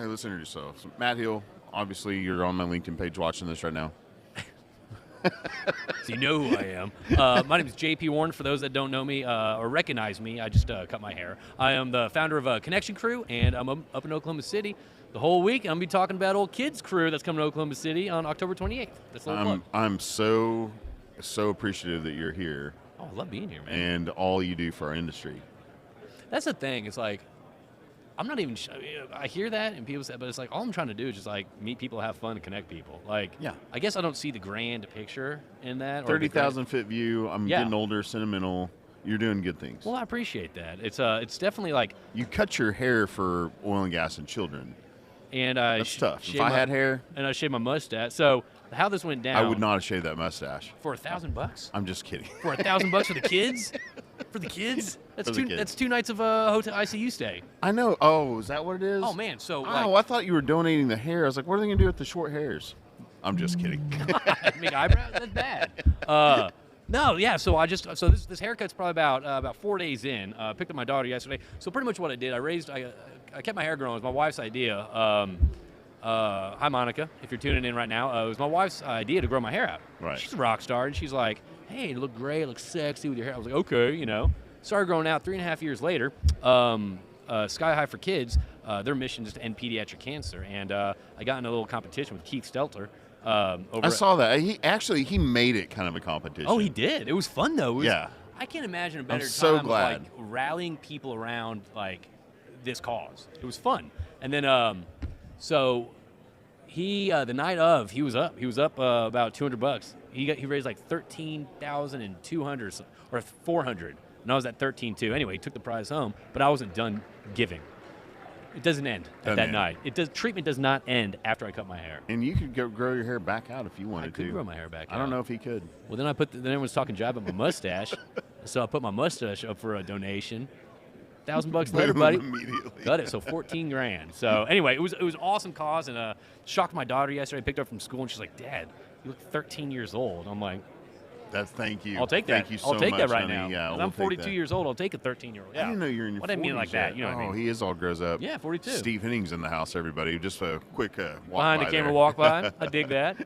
Hey, let's introduce yourself. So, Matt Hill, obviously you're on my LinkedIn page watching this right now. So you know who I am. My name is JP Warren. For those that don't know me or recognize me, I just cut my hair. I am the founder of Connection Crüe, and I'm up in Oklahoma City the whole week. I'm going to be talking about old kids Crüe that's coming to Oklahoma City on October 28th. That's a little plug. I'm so appreciative that you're here. Oh, I love being here, man. And all you do for our industry. That's the thing. It's like, I'm not even, I hear that and people say, but it's like, all I'm trying to do is just like meet people, have fun, and connect people. Like, yeah. I guess I don't see the grand picture in that. 30,000 foot view. I'm getting older, sentimental. You're doing good things. Well, I appreciate that. It's definitely like. You cut your hair for oil and gas and children. And that's tough. If I had hair. And I shaved my mustache. So how this went down. I would not have shaved that mustache. For $1,000? I'm just kidding. For $1,000 for the kids? For the kids? That's two nights of a hotel ICU stay. I know. Oh, is that what it is? Oh man, so I thought you were donating the hair. I was like, what are they gonna do with the short hairs? I'm just kidding. God, big eyebrows? That's bad. No, yeah. So this haircut's probably about 4 days in. Picked up my daughter yesterday. So pretty much what I did, I kept my hair growing. It was my wife's idea. Hi Monica, if you're tuning in right now, it was my wife's idea to grow my hair out. Right. She's a rock star, and she's like, hey, you look great, look sexy with your hair. I was like, okay, you know. Started growing out 3.5 years later. Sky High for Kids, their mission is to end pediatric cancer, and I got in a little competition with Keith Stelter. I saw that. He made it kind of a competition. Oh, he did. It was fun though. Yeah. I can't imagine a better so time glad. of like rallying people around like this cause. It was fun, and then so he the night of he was up about $200. He raised like 13,200 or 400. And I was at 13.2. Anyway, he took the prize home, but I wasn't done giving. It doesn't end at that night. Treatment does not end after I cut my hair. And you could grow your hair back out if you wanted to. I could grow my hair back out. I don't know if he could. Well, then then everyone's talking jive about my mustache, so I put my mustache up for a donation. $1,000 later, buddy. Immediately. Got it. So $14,000. So anyway, it was an awesome cause, and shocked my daughter yesterday. I picked her up from school, and she's like, "Dad, you look 13 years old." I'm like. Thank you. I'll take that. Thank you so much. I'll take that right honey. now. Yeah, I'm 42 years old. I'll take a 13-year-old. Yeah. I didn't know you're in your 40s. I didn't mean it like that. You know what I mean? He is all grows up. Yeah, 42. Steve Henning's in the house, everybody. Just a quick walk behind by the camera there. walk by. I dig that.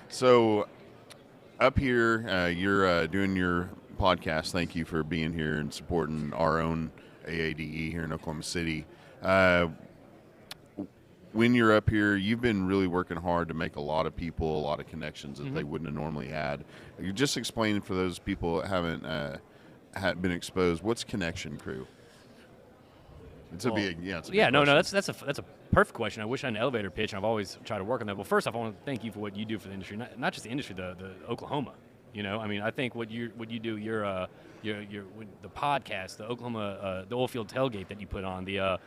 So up here, you're doing your podcast. Thank you for being here and supporting our own AADE here in Oklahoma City. When you're up here, you've been really working hard to make a lot of people, a lot of connections that they wouldn't have normally had. You just explain for those people that haven't been exposed. What's Connection Crüe? It's a big question. No. That's a perfect question. I wish I had an elevator pitch, and I've always tried to work on that. Well, first off, I want to thank you for what you do for the industry, not just the industry, the Oklahoma. You know, I mean, I think what you do, your the podcast, the Oklahoma, the Oilfield Tailgate that you put on, the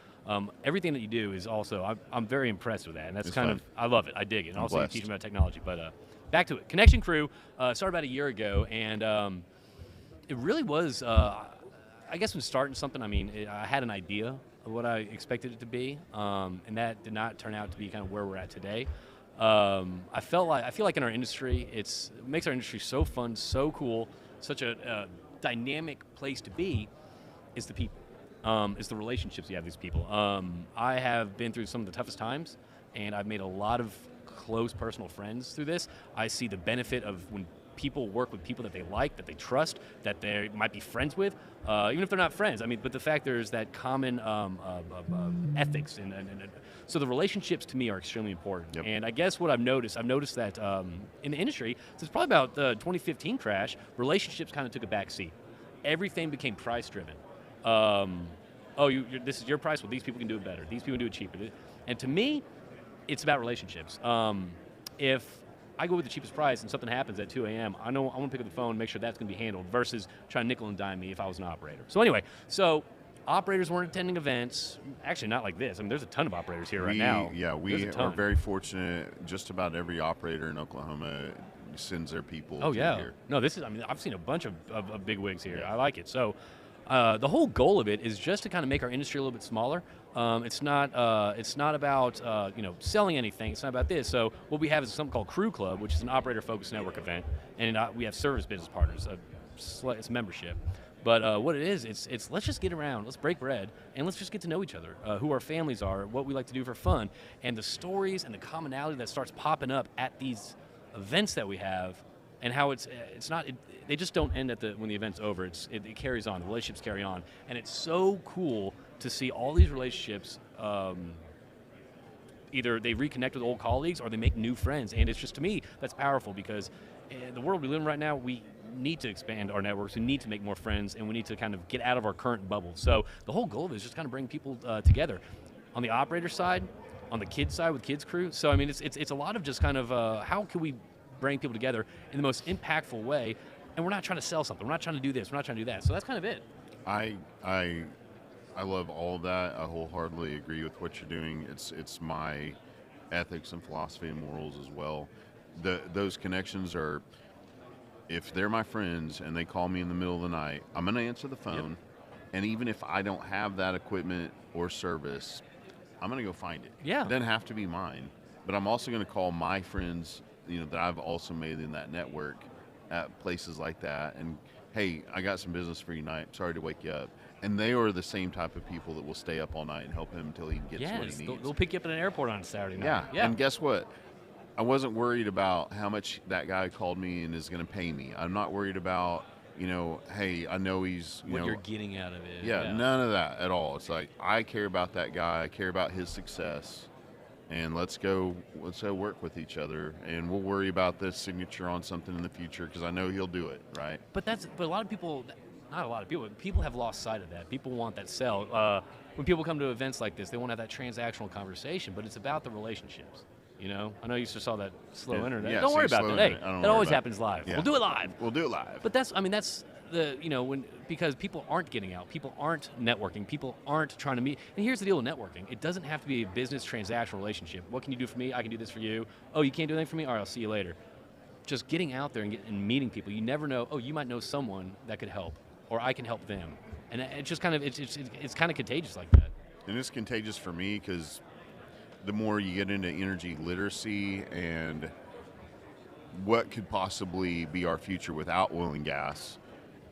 everything that you do is also, I'm very impressed with that, and that's it's kind fun. of, I love it. I dig it. And also, you blessed. teach about technology. But back to it. Connection Crüe started about a year ago, and it really was. I guess when starting something, I mean, I had an idea of what I expected it to be, and that did not turn out to be kind of where we're at today. I feel like in our industry, it makes our industry so fun, so cool, such a dynamic place to be, is the people. It's the relationships you have with these people. I have been through some of the toughest times, and I've made a lot of close personal friends through this. I see the benefit of when people work with people that they like, that they trust, that they might be friends with, even if they're not friends. I mean, but the fact there's that common ethics, and so the relationships to me are extremely important. Yep. And I guess what I've noticed that in the industry, since probably about the 2015 crash, relationships kind of took a back seat. Everything became price driven. This is your price. Well, these people can do it better. These people can do it cheaper. And to me, it's about relationships. If I go with the cheapest price and something happens at 2 a.m., I know I want to pick up the phone and make sure that's going to be handled versus trying to nickel and dime me if I was an operator. So anyway, operators weren't attending events. Actually, not like this. I mean, there's a ton of operators here right now. Yeah, we are very fortunate. Just about every operator in Oklahoma sends their people here. No, I've seen a bunch of big wigs here. I like it. So the whole goal of it is just to kind of make our industry a little bit smaller. It's not about selling anything. It's not about this. So what we have is something called Crüe Club, which is an operator-focused network event, and we have service business partners. It's membership. But what it is, it's let's just get around, let's break bread, and let's just get to know each other, who our families are, what we like to do for fun, and the stories and the commonality that starts popping up at these events that we have, and how they just don't end when the event's over. It carries on. The relationships carry on, and it's so cool to see all these relationships. Either they reconnect with old colleagues or they make new friends, and it's just, to me, that's powerful, because in the world we live in right now, we need to expand our networks, we need to make more friends, and we need to kind of get out of our current bubble. So the whole goal is just kind of bring people together on the operator side, on the kids side with Kids Crüe. So I mean, it's a lot of just kind of how can we bring people together in the most impactful way, and we're not trying to sell something, we're not trying to do this, we're not trying to do that. So that's kind of it. I love all of that. I wholeheartedly agree with what you're doing. It's my ethics and philosophy and morals as well. Those connections are, if they're my friends and they call me in the middle of the night, I'm going to answer the phone. Yep. And even if I don't have that equipment or service, I'm going to go find it. Yeah. It doesn't have to be mine. But I'm also going to call my friends, that I've also made in that network at places like that. And, hey, I got some business for you tonight. Sorry to wake you up. And they are the same type of people that will stay up all night and help him until he gets what he needs. They'll pick you up at an airport on a Saturday night. Yeah. And guess what? I wasn't worried about how much that guy called me and is going to pay me. I'm not worried about, hey, I know he's, what you're getting out of it. Yeah, none of that at all. It's like, I care about that guy. I care about his success. And let's go work with each other, and we'll worry about this signature on something in the future, because I know he'll do it, right? But a lot of people, not a lot of people have lost sight of that. People want that sell. When people come to events like this, they want to have that transactional conversation, but it's about the relationships. I know you just saw that slow internet. Yeah, don't worry about that. Hey, that always happens live. Yeah. We'll do it live. We'll do it live. But that's because people aren't getting out, people aren't networking, people aren't trying to meet. And here's the deal with networking: it doesn't have to be a business transactional relationship. What can you do for me? I can do this for you. Oh, you can't do anything for me? All right, I'll see you later. Just getting out there and meeting people. You never know. Oh, you might know someone that could help, or I can help them. And it's just kind of it's kind of contagious like that. And it's contagious for me, because the more you get into energy literacy and what could possibly be our future without oil and gas,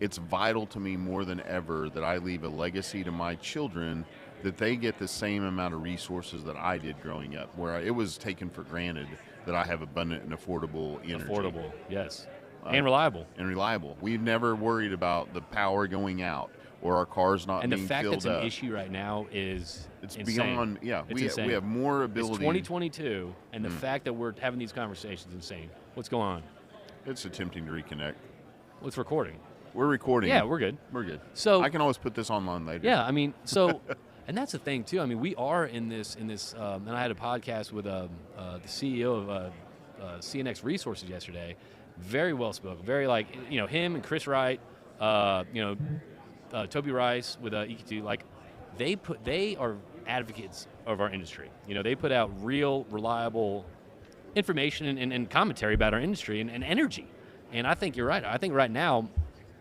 it's vital to me more than ever that I leave a legacy to my children, that they get the same amount of resources that I did growing up, where it was taken for granted that I have abundant and affordable energy. Affordable, yes. And reliable. And reliable. We've never worried about the power going out or our cars not being filled up. And the fact that's an issue right now is insane. Beyond, we have more ability. It's 2022, and the fact that we're having these conversations is insane. What's going on? It's attempting to reconnect. Well, it's recording. We're recording. Yeah, we're good. We're good. So I can always put this online later. Yeah, I mean, so, and that's the thing too. I mean, we are in this, and I had a podcast with the CEO of CNX Resources yesterday. Very well spoken. Very him and Chris Wright, Toby Rice with EQ2. Like, they are advocates of our industry. They put out real, reliable information and commentary about our industry and energy. And I think you're right. I think right now,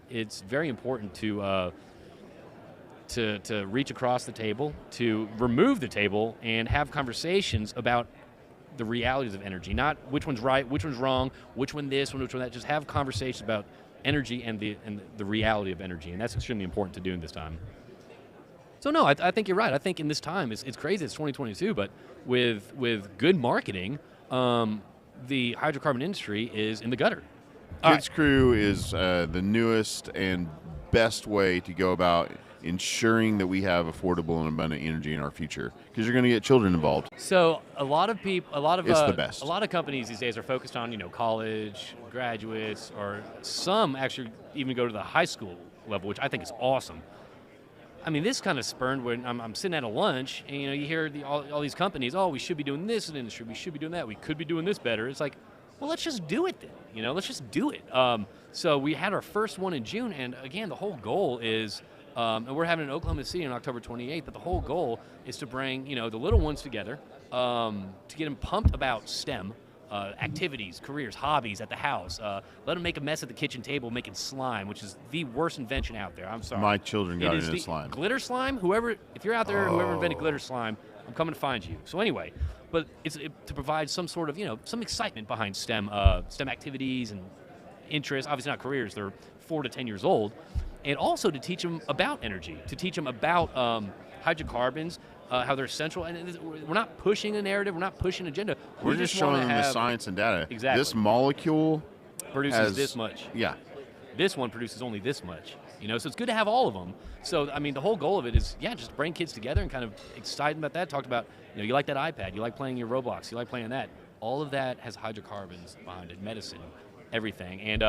it's very important to reach across the table, to remove the table, and have conversations about the realities of energy. Not which one's right, which one's wrong, which one this, which one that. Just have conversations about energy and the reality of energy, and that's extremely important to do in this time. So no, I think you're right. I think in this time, it's crazy. It's 2022, but with good marketing, the hydrocarbon industry is in the gutter. Kids Crüe is the newest and best way to go about ensuring that we have affordable and abundant energy in our future, because you're going to get children involved. So a lot of people, it's the best. A lot of companies these days are focused on college graduates, or some actually even go to the high school level, which I think is awesome. I mean, this kind of spurned when I'm sitting at a lunch, and you hear all these companies, oh, we should be doing this in the industry, we should be doing that, we could be doing this better. It's like, well, let's just do it then. Let's just do it. So we had our first one in June, and again, the whole goal is, and we're having it in Oklahoma City on October 28th, but the whole goal is to bring, the little ones together, to get them pumped about STEM, activities, careers, hobbies at the house. Let them make a mess at the kitchen table making slime, which is the worst invention out there. I'm sorry. My children got into slime. Glitter slime? If you're out there, whoever invented glitter slime, I'm coming to find you. So anyway, but it's to provide some sort of, some excitement behind STEM activities and interests. Obviously not careers. They're 4 to 10 years old. and also to teach them about energy, to teach them about hydrocarbons, how they're essential. And we're not pushing a narrative, we're not pushing an agenda. We're just showing them the science and data. Exactly. This molecule produces this much. Yeah. This one produces only this much. You know, so it's good to have all of them. So, I mean, the whole goal of it is, just bring kids together and kind of excite them about that. Talked about, you like that iPad, you like playing your Roblox, you like playing that. All of that has hydrocarbons behind it, medicine, everything. And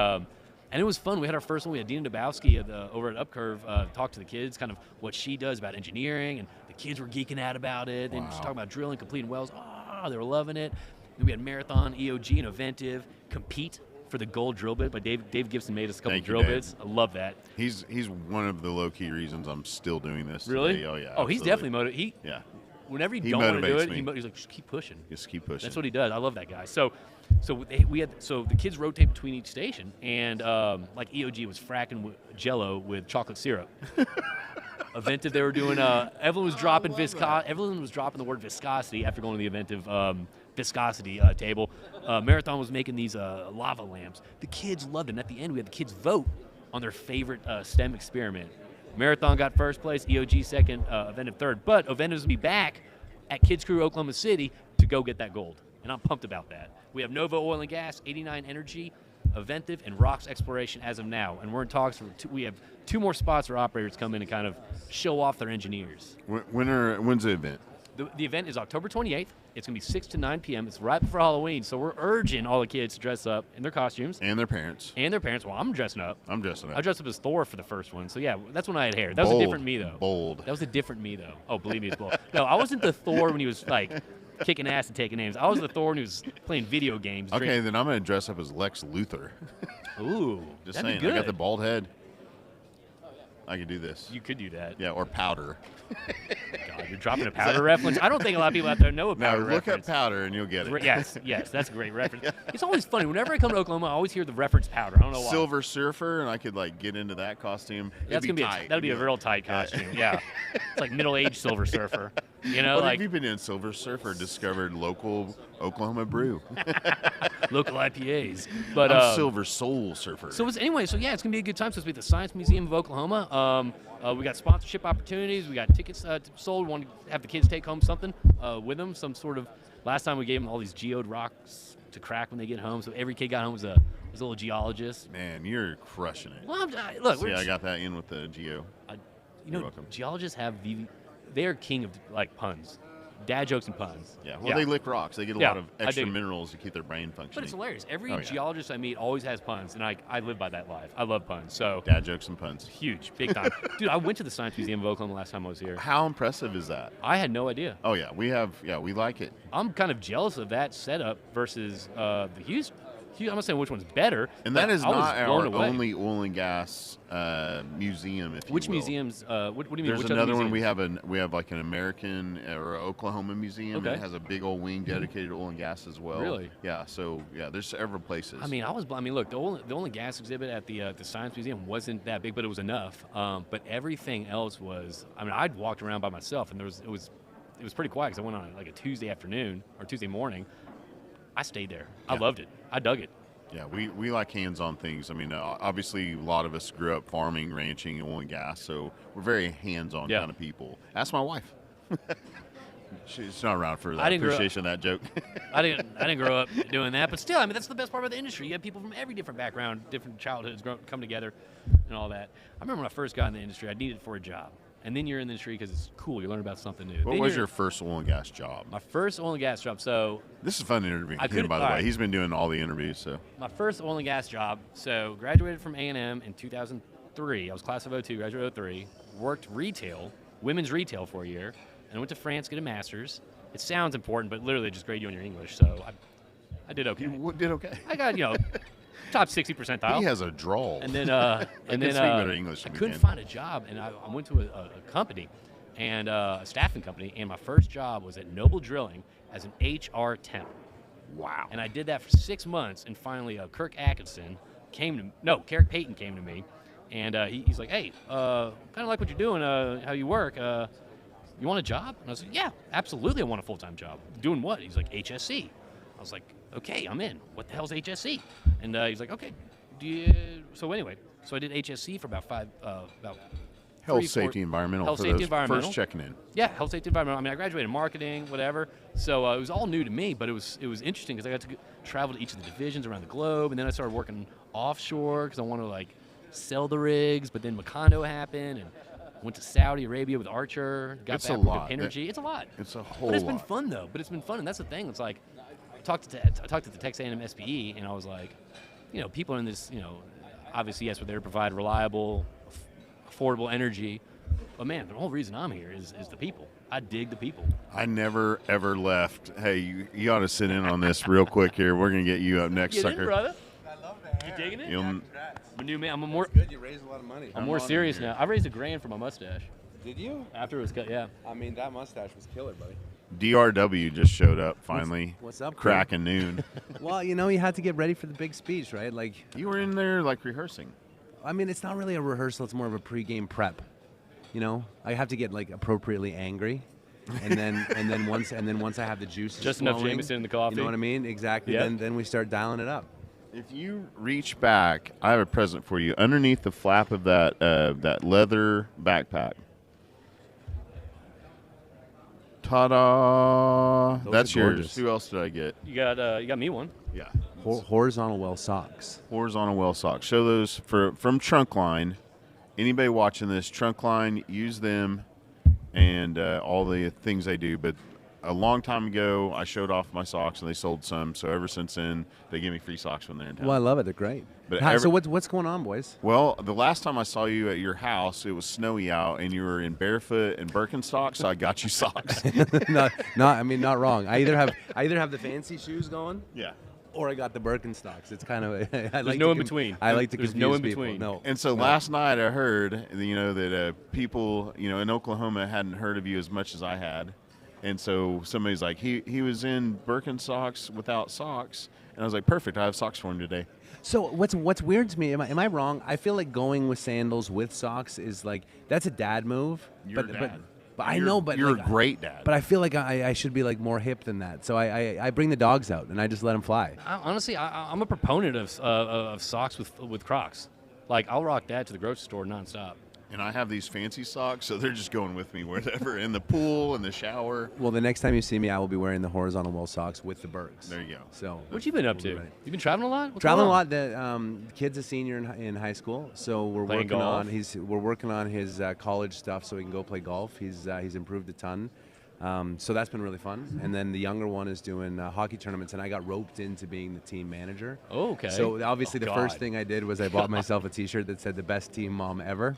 it was fun. We had our first one. We had Dina Dabowski over at Upcurve talk to the kids, kind of what she does about engineering, and the kids were geeking out about it. Wow. And just talking about drilling, completing wells. They were loving it. Then we had Marathon, EOG, and Inventive compete for the gold drill bit. But Dave Gibson made us a couple drill bits. I love that. He's one of the low-key reasons I'm still doing this. Really? Today. Oh, yeah. Oh, he's definitely motivated. Whenever you don't want to do it, he's like, just keep pushing. Just keep pushing. That's what he does. I love that guy. So the kids rotate between each station, and like EOG was fracking Jello with chocolate syrup. Inventive, they were doing. Evelyn was dropping the word viscosity after going to the Inventive viscosity table. Marathon was making these lava lamps. The kids loved it. And at the end, we had the kids vote on their favorite STEM experiment. Marathon got first place, EOG second, Inventive third. But Inventive's will be back at Kids Crüe, Oklahoma City to go get that gold. And I'm pumped about that. We have Nova Oil and Gas, 89 Energy, Inventive, and Rocks Exploration as of now. And we're in talks. We have 2 more spots where operators come in and kind of show off their engineers. When's the event? The event is October 28th. It's going to be 6 to 9 p.m. It's right before Halloween, so we're urging all the kids to dress up in their costumes. And their parents. Well, I'm dressing up. I'm dressing up. I dressed up as Thor for the first one, so yeah, that's when I had hair. That was a different me, though. Bold. That was a different me, though. Oh, believe me, it's bold. No, I wasn't the Thor when he was, like, kicking ass and taking names. I was the Thor when he was playing video games. Okay, then I'm going to dress up as Lex Luthor. Ooh, just that'd saying. be good. I got the bald head. I could do this. You could do that. Yeah, or powder. God, you're dropping a powder reference? I don't think a lot of people out there know a powder reference. Look up powder and you'll get it. Yes, that's a great reference. It's always funny. Whenever I come to Oklahoma, I always hear the reference powder. I don't know why. Silver Surfer, and I could get into that costume. That's gonna be that'll be a real tight costume. Yeah, it's like middle-aged Silver Surfer. You know, have you been in Silver Surfer? Discovered local Oklahoma brew. Local IPAs. But I'm Silver Soul Surfer. So it's gonna be a good time. So it's be at the Science Museum of Oklahoma. We got sponsorship opportunities. We got tickets sold. We want to have the kids take home something with them. Some sort of. Last time we gave them all these geode rocks to crack when they get home. So every kid got home was a little geologist. Man, you're crushing it. Well, look. I got that in with the geo. You're welcome. Geologists they are king of puns. Dad jokes and puns. Yeah, they lick rocks. They get a lot of extra minerals to keep their brain functioning. But it's hilarious. Every geologist I meet always has puns, and I live by that life. I love puns. So dad jokes and puns. Huge, big time. Dude, I went to the Science Museum of Oklahoma last time I was here. How impressive is that? I had no idea. Oh, yeah. We like it. I'm kind of jealous of that setup versus the Houston. I'm not saying which one's better. And that is not our only oil and gas museum. Which museums? What do you mean? There's another one. We have like an American or Oklahoma museum. Okay. And it has a big old wing dedicated to oil and gas as well. Really? Yeah. So there's several places. I mean, look, the oil and gas exhibit at the Science Museum wasn't that big, but it was enough. But everything else was. I mean, I'd walked around by myself, and it was pretty quiet because I went on like a Tuesday afternoon or Tuesday morning. I stayed there. Yeah. I loved it. I dug it. Yeah, we like hands-on things. I mean, obviously, a lot of us grew up farming, ranching, oil and gas, so we're very hands-on kind of people. Ask my wife. She's not around for that appreciation of that joke. I didn't grow up doing that, but still, I mean, that's the best part about the industry. You have people from every different background, different childhoods come together, and all that. I remember when I first got in the industry, I needed it for a job. And then you're in the industry because it's cool. You learn about something new. What was your first oil and gas job? My first oil and gas job. So this is fun interviewing him, by the way. He's been doing all the interviews. So my first oil and gas job. So graduated from A&M in 2003. I was class of 02, graduated 03. Worked retail, women's retail for a year, and went to France to get a master's. It sounds important, but literally just grade you on your English. So I did okay. You did okay. I got top 60 percentile. He has a drawl. And then English I couldn't find a job, and I went to a company, and a staffing company, and my first job was at Noble Drilling as an HR temp. Wow. And I did that for 6 months, and finally Kirk Atkinson Carrick Payton came to me, and he's like, hey, kind of like what you're doing, how you work, you want a job? And I was like, yeah, absolutely I want a full-time job. Doing what? He's like, HSC. I was like, okay, I'm in. What the hell's HSC? And he's like, okay. So anyway, So I did HSC for about Health, 3, 4 safety, environmental. Health, for safety, those environmental. First checking in. Yeah, health, safety, environmental. I mean, I graduated in marketing, whatever. So it was all new to me, but it was interesting because I got to travel to each of the divisions around the globe, and then I started working offshore because I wanted to like sell the rigs. But then Macondo happened, and went to Saudi Arabia with Archer. Got It's back a with lot. energy. It's a lot. It's a whole But it's lot. been fun though. But it's been fun, and that's the thing. It's like I talked to the Texas A&M SPE, and I was like, people in this, obviously yes, we're there to provide reliable, affordable energy. But man, the whole reason I'm here is the people. I dig the people. I never ever left. Hey, you ought to sit in on this real quick here. We're gonna get you up next, Get sucker. in, brother. I love that. You digging it? You'll- I'm a new man. I'm more Good, you raised a lot of money. more on serious here. now. I raised $1,000 for my mustache Did you? after it was cut. Yeah. I mean, that mustache was killer, buddy. DRW just showed up finally. What's up, Cracking noon. Well, you had to get ready for the big speech, right? Like, You were in there like rehearsing. I mean, it's not really a rehearsal; it's more of a pregame prep. I have to get like appropriately angry, and then once I have the juices Just enough flowing, Jameson in the coffee. You know what I mean? Exactly. Yep. Then we start dialing it up. If you reach back, I have a present for you. Underneath the flap of that leather backpack. Ta-da! Those That's are yours. gorgeous. Who else did I get? You got me one. Yeah. Horizontal well socks. Horizontal well socks. Show those from Trunkline. Anybody watching this, Trunkline, use them and all the things they do. But a long time ago, I showed off my socks and they sold some. So ever since then, they give me free socks when they're in town. Well, I love it. They're great. But So what's going on, boys? Well, the last time I saw you at your house, it was snowy out, and you were in barefoot and Birkenstocks, so I got you socks. not wrong. I either have the fancy shoes going, Yeah. or I got the Birkenstocks. It's kind of There's no in between. I like to There's confuse no in people. between. No. And so last night I heard, that people, in Oklahoma hadn't heard of you as much as I had. And so somebody's like, he was in Birkenstocks without socks. And I was like, perfect, I have socks for him today. So what's weird to me? Am I wrong? I feel like going with sandals with socks is like that's a dad move. You're a dad. But I know, but you're like, a great dad. But I feel like I should be like more hip than that. So I bring the dogs out and I just let them fly. Honestly, I'm a proponent of socks with Crocs. Like I'll rock that to the grocery store nonstop. And I have these fancy socks, so they're just going with me wherever, in the pool, in the shower. Well, the next time you see me, I will be wearing the horizontal well socks with the Bergs. There you go. So What you been up to? Right. You been traveling a lot? What's Traveling a going lot. on? The kid's a senior in high school, so we're Playing working golf? we're working on his college stuff so he can go play golf. He's improved a ton, so that's been really fun. And then the younger one is doing hockey tournaments, and I got roped into being the team manager. Oh, okay. So obviously Oh, the first God. thing I did was I bought myself a T-shirt that said "the best team mom ever."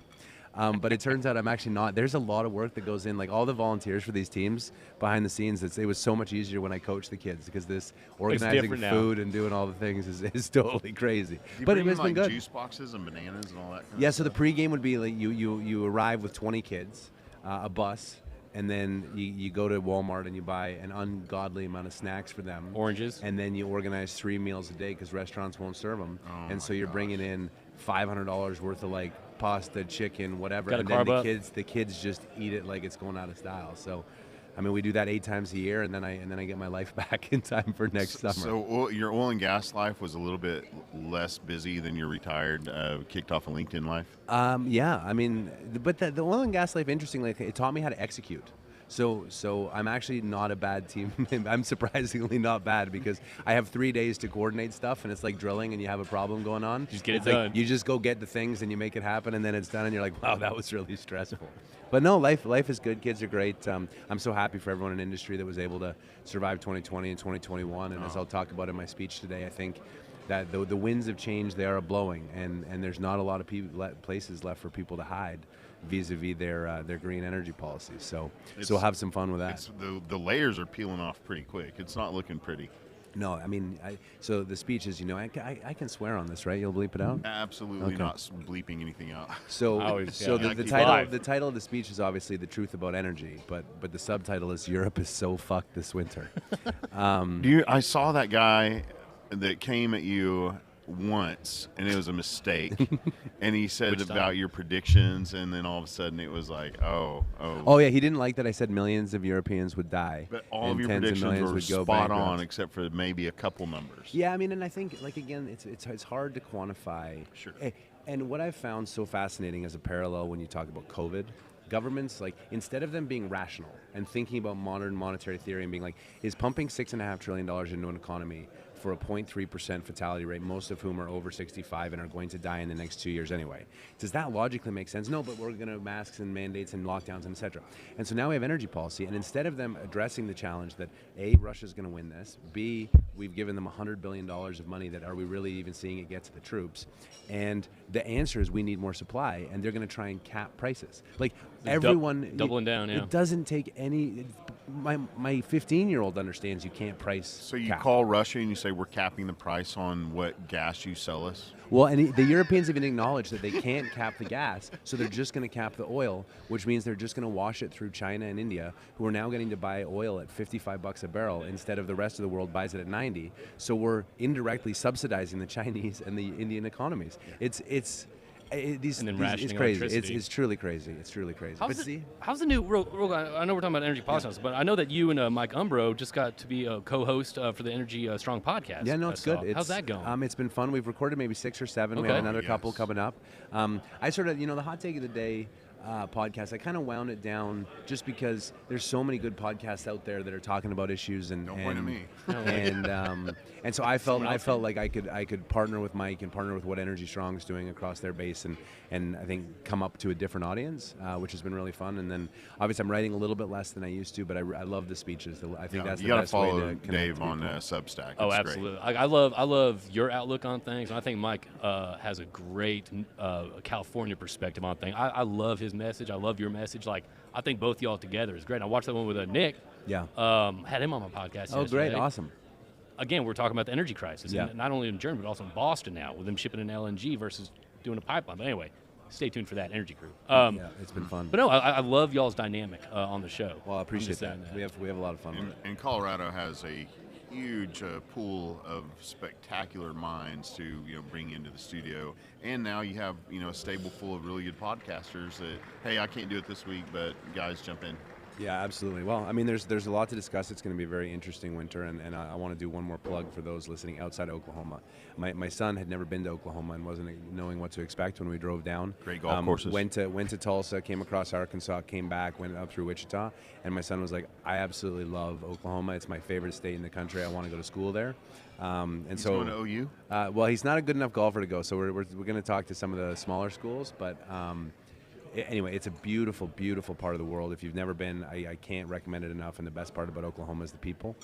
But it turns out I'm actually not. There's a lot of work that goes in, like all the volunteers for these teams behind the scenes. It was so much easier when I coached the kids because this organizing different now. food and doing all the things is totally crazy. You But bring it's like been good. juice boxes and bananas and all that kind Yeah, of so the stuff? pregame would be like you arrive with 20 kids, a bus, and then you go to Walmart and you buy an ungodly amount of snacks for them. Oranges. And then you organize 3 meals a day because restaurants won't serve them. Oh and so my you're gosh. bringing in $500 worth of like pasta, chicken, whatever. Gotta And then carb the up. kids just eat it like it's going out of style. So, I mean, we do that 8 times a year, and then I get my life back in time for next summer. So your oil and gas life was a little bit less busy than your retired, kicked off a LinkedIn life? Yeah, I mean, but the oil and gas life, interestingly, it taught me how to execute. So I'm actually not a bad team. I'm surprisingly not bad because I have 3 days to coordinate stuff, and it's like drilling, and you have a problem going on. Just get it It's like done. you just go get the things, and you make it happen, and then it's done, and you're like, wow, that was really stressful. But no, life is good. Kids are great. I'm so happy for everyone in the industry that was able to survive 2020 and 2021. And as I'll talk about in my speech today, I think that the winds of change, they are blowing, and there's not a lot of places left for people to hide vis-a-vis their green energy policies. So have some fun with that. It's the layers are peeling off pretty quick. It's not looking pretty. No, I mean, so the speech is, I can swear on this, right? You'll bleep it out? Absolutely Okay. not bleeping anything out. So, Always, so yeah. the Keep title live. the title of the speech is obviously the truth about energy, but the subtitle is Europe is so fucked this winter. I saw that guy that came at you once, and it was a mistake. And he said Which about time? your predictions, and then all of a sudden it was like, oh. Oh yeah, he didn't like that I said millions of Europeans would die. But all and of your tens of predictions millions were would go spot bankrupt. on, except for maybe a couple numbers. Yeah, I mean, and I think, like, again, it's hard to quantify. Sure. And what I've found so fascinating as a parallel when you talk about COVID, governments, like, instead of them being rational and thinking about modern monetary theory and being like, is pumping $6.5 trillion into an economy for a 0.3% fatality rate, most of whom are over 65 and are going to die in the next 2 years anyway. Does that logically make sense? No, but we're going to have masks and mandates and lockdowns and et cetera. And so now we have energy policy, and instead of them addressing the challenge that A, Russia's going to win this, B, we've given them $100 billion of money that are we really even seeing it get to the troops? And the answer is we need more supply, and they're going to try and cap prices. Like, everyone... Doubling down, yeah. It doesn't take any... My 15-year-old understands you can't price So you cap. call Russia and you say we're capping the price on what gas you sell us? Well, and the Europeans even acknowledged that they can't cap the gas, so they're just going to cap the oil, which means they're just going to wash it through China and India, who are now getting to buy oil at $55 a barrel instead of the rest of the world buys it at 90. So we're indirectly subsidizing the Chinese and the Indian economies. It's rationing crazy. electricity. It's truly crazy. It's truly crazy. How's the new? I know we're talking about energy policy, but I know that you and Mike Umbro just got to be a co-host for the Energy Strong podcast. Yeah, no, it's good. How's that going? It's been fun. We've recorded maybe 6 or 7. We Okay. have another Yes. couple coming up. I sort of, the Hot Take of the Day podcast, I kind of wound it down just because there's so many good podcasts out there that are talking about issues and Don't point at me. and so I felt like I could partner with Mike and partner with what Energy Strong is doing across their base and I think come up to a different audience, which has been really fun. And then obviously I'm writing a little bit less than I used to, but I love the speeches. I think that's you the got to best way follow to connect Dave with on people. Substack. Oh, It's absolutely. Great. I love your outlook on things, and I think Mike has a great California perspective on things. I love his message. I love your message. Like, I think both y'all together is great. I watched that one with Nick. Yeah. Had him on my podcast. Oh, great. yesterday. Awesome. Again, we're talking about the energy crisis, Yeah. and not only in Germany, but also in Boston now, with them shipping in LNG versus doing a pipeline. But anyway, stay tuned for that, Energy Crew. Yeah, it's been fun. But no, I love y'all's dynamic on the show. Well, I I'm appreciate just that. saying We have a lot of fun with it. And Colorado has a huge pool of spectacular minds to bring into the studio, and now you have a stable full of really good podcasters that, hey, I can't do it this week, but guys, jump in. Yeah, absolutely. Well, I mean, there's a lot to discuss. It's going to be a very interesting winter, and I want to do one more plug for those listening outside Oklahoma. My son had never been to Oklahoma and wasn't knowing what to expect when we drove down. Great golf courses. Went to Tulsa, came across Arkansas, came back, went up through Wichita, and my son was like, I absolutely love Oklahoma. It's my favorite state in the country. I want to go to school there. He's going to OU? Well, he's not a good enough golfer to go, so we're going to talk to some of the smaller schools, but anyway, it's a beautiful, beautiful part of the world. If you've never been, I can't recommend it enough, and the best part about Oklahoma is the people.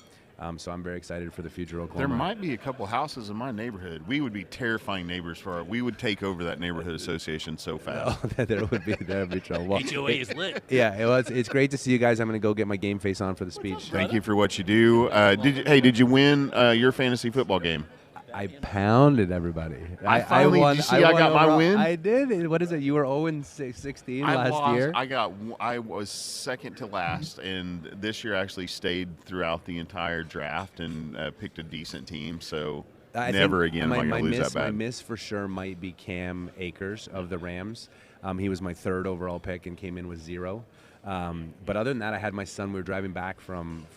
So I'm very excited for the future of Oklahoma. There might be a couple houses in my neighborhood. We would be terrifying neighbors we would take over that neighborhood association so fast. Oh, there would be trouble. Well, HOA is lit. yeah, it's great to see you guys. I'm going to go get my game face on for the speech. Thank you for what you do. Did you win your fantasy football game? I pounded everybody. I finally- won. did you see I got my overall. win? I did. What is it? You were 0-16 last year. I was second to last, and this year actually stayed throughout the entire draft and picked a decent team. So I never think again am I going to lose that My bad. miss for sure might be Cam Akers of the Rams. He was my 3rd overall pick and came in with 0. But other than that, I had my son. We were driving back from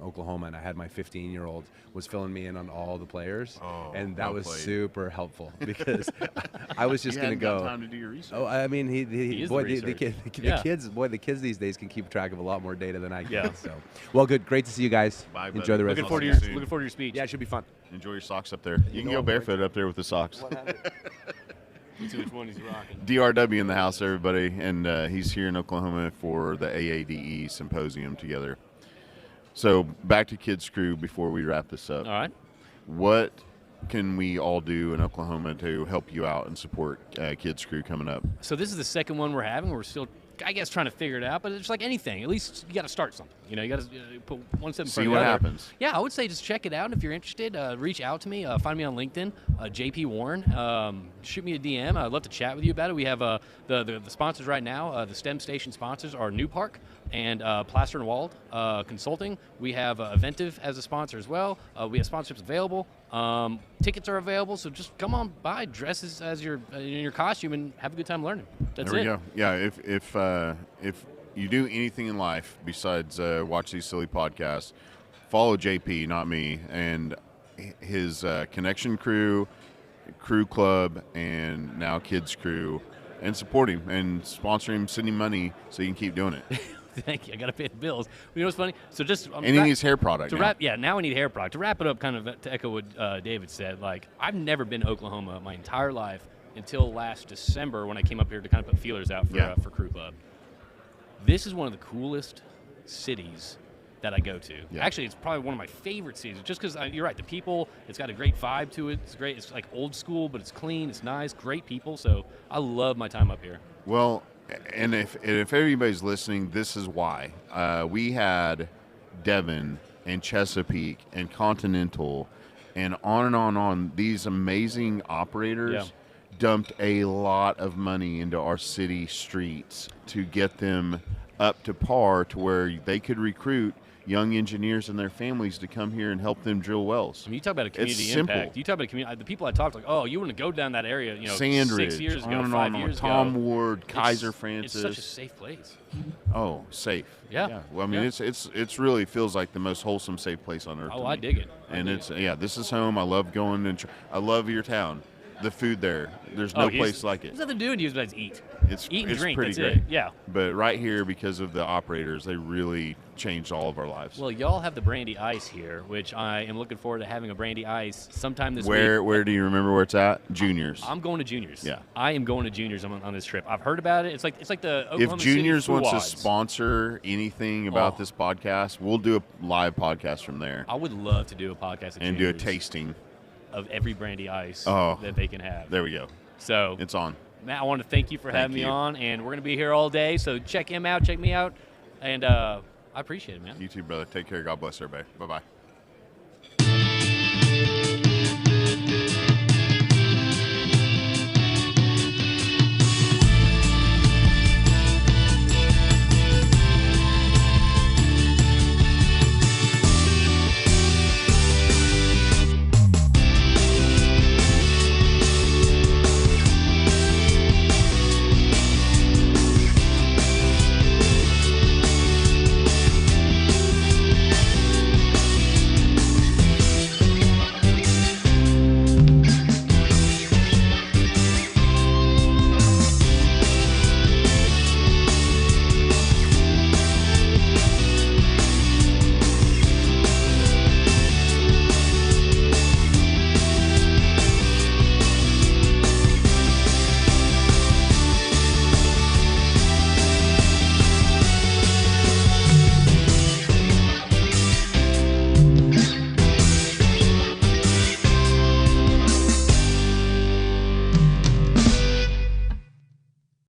Oklahoma, and I had my 15-year-old was filling me in on all the players, and that well was played. super helpful because I was just You going to hadn't got go. time to do your research. Oh, I mean, He is boy, the the research. kids these days can keep track of a lot more data than I can. Yeah. So, well, good, great to see you guys. Bye, buddy. Enjoy the rest Looking of forward the to see you soon. looking forward to your speech. Yeah, it should be fun. Enjoy your socks up there. You can go barefoot up there with the socks. Let's see which one he's rocking. DRW in the house, everybody, and he's here in Oklahoma for the AADE symposium together. So back to Kids Crew before we wrap this up. All right. What can we all do in Oklahoma to help you out and support Kids Crew coming up? So this is the second one we're having. We're still, I guess, trying to figure it out, but it's like anything. At least you got to start something. You got to put one step in front See of the what other. happens. Yeah, I would say just check it out. If you're interested, reach out to me. Find me on LinkedIn, JP Warren. Shoot me a DM. I'd love to chat with you about it. We have the sponsors right now. The STEM Station sponsors are New Park and Plaster and Walled Consulting. We have Aventive as a sponsor as well. We have sponsorships available. Tickets are available, so just come on by, dress as your in your costume, and have a good time learning. That's There we it. go. Yeah, if you do anything in life besides watch these silly podcasts, follow JP, not me, and his Connection Crüe, Crew Club and now Kids Crew, and support him and sponsor him, send him money so you can keep doing it. Thank you. I got to pay the bills. You know what's funny? So just And he needs hair product. to now. wrap. Yeah, now we need hair product. To wrap it up, kind of to echo what David said. Like, I've never been to Oklahoma my entire life until last December when I came up here to kind of put feelers out for Crew Club. This is one of the coolest cities that I go to. Yeah. Actually, it's probably one of my favorite cities, just because you're right. The people, it's got a great vibe to it. It's great. It's like old school, but it's clean. It's nice. Great people. So I love my time up here. Well, and if everybody's listening, this is why. We had Devon and Chesapeake and Continental and on and on and on. These amazing operators dumped a lot of money into our city streets to get them up to par to where they could recruit young engineers and their families to come here and help them drill wells. I mean, you talk about a community It's simple. impact. You talk about a community. The people I talked to, like, oh, you want to go down that area, you know, Sandridge, 6 years ago, on and 5 on and on. years Tom ago. Ward, Kaiser It's Francis. such a safe place. Oh, safe. Yeah. Well, I mean, it's really feels like the most wholesome, safe place on earth. Oh, to I me. dig it. And it's this is home. I love going and I love your town. The food there, there's no place like it. There's nothing to do in Hughes besides eat. It's Eat and it's drink, pretty that's great. it. Yeah. But right here, because of the operators, they really changed all of our lives. Well, y'all have the brandy ice here, which I am looking forward to having a brandy ice sometime this week. Where do you remember where it's at? Juniors. I'm going to Juniors. Yeah. I am going to Juniors on this trip. I've heard about it. It's like the If Oklahoma City Juniors wants to Fouads. sponsor anything about this podcast, we'll do a live podcast from there I would love to do a podcast at and do a Juniors tasting. of every brandy ice Oh. that they can have. There we go. So It's on. Matt, I want to thank you for having me you. on, and we're going to be here all day. So check him out, check me out, and I appreciate it, man. You too, brother. Take care. God bless everybody. Bye-bye.